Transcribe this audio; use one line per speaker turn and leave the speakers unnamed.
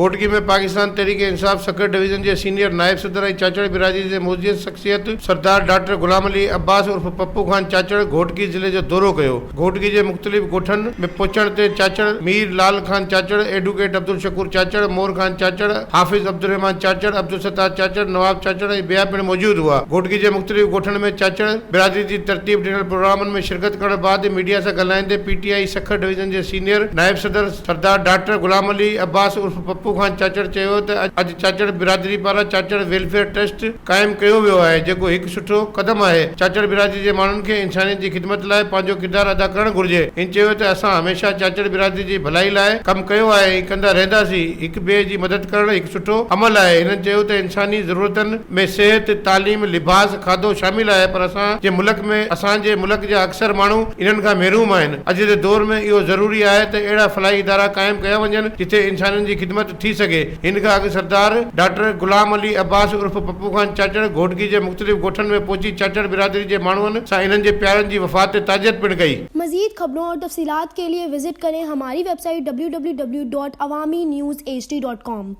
घोटकी में Pakistan Tehreek Insaf sucker division के senior नायब सदर ऐं चाचड़ बिरादरी के मोजियत शख्सियत सरदार डॉक्टर गुलाम अली अब्बास उर्फ पप्पू खान चाचड़ घोटकी जिले जो दौरो कयो। घोटकी के मुख्तलिफ गोठन में पहुंचण ते चाचड़ मीर लाल खान चाचड़, एडवोकेट अब्दुल शकूर चाचड़, मोर खान चाचड़, हाफिज अब्दुल रहमान चाचड़, अब्दुल सत्तार चाचड़, नवाब चाचड़ ऐं ॿिया पिण मौजूद हुआ। घोटकी के मुख्तलिफ गोठन में चाचड़ बिरादरी की तरतीब ॾिनल प्रोग्रामन में शिरकत करण बाद मीडिया से ॻाल्हाईंदे पीटीआई सखर डिवीजन के सीनियर नायब सदर सरदार डॉक्टर गुलाम अली अब्बास उर्फ पप्पू खान चाचड़ चयो त अॼु चाचड़ बिरादरी पारां चाचड़ वेलफेयर ट्रस्ट कायम कयो वियो आहे, जेको हिकु सुठो कदम आहे। चाचड़ बिरादरी के माण्हुनि खे इंसानियत की खिदमत लाइ पंहिंजो किरदारु अदा करणु घुर्जे। इन चयो त असां हमेशा चाचड़ बिरादरी की भलाई लाइ कमु कयो आहे ऐं कंदा रहंदासीं। हिकु ॿिए जी मदद करणु हिकु सुठो अमल आहे। हिननि चयो त इंसानी ज़रूरतनि में सिहत, तालीम, लिबास, खाधो शामिल आहे, पर असांजे मुल्क जा अक्सर माण्हू इन्हनि खां महरूम आहिनि। अॼु जे दौर में इहो ज़रूरी आहे त अहिड़ा फलाही इदारा क़ाइमु कया वञनि जिथे इंसाननि जी खिदमत थी सघे। हिन खां अॻु सरदार डॉक्टर गुलाम अली अब्बास उर्फ पप्पू खान चाचड़ घोटकी के मुख्तलिफ गोठन में पहुंची चाचड़ बिरादरी के माण्हुनि सां इन्हनि जे प्यारनि जी वफ़ात ते ताज़ियत पिण कई।
मज़ीद खबरों और तफसीलात के लिए विजिट करें हमारी वेबसाइट www.awamiNewsHD.com।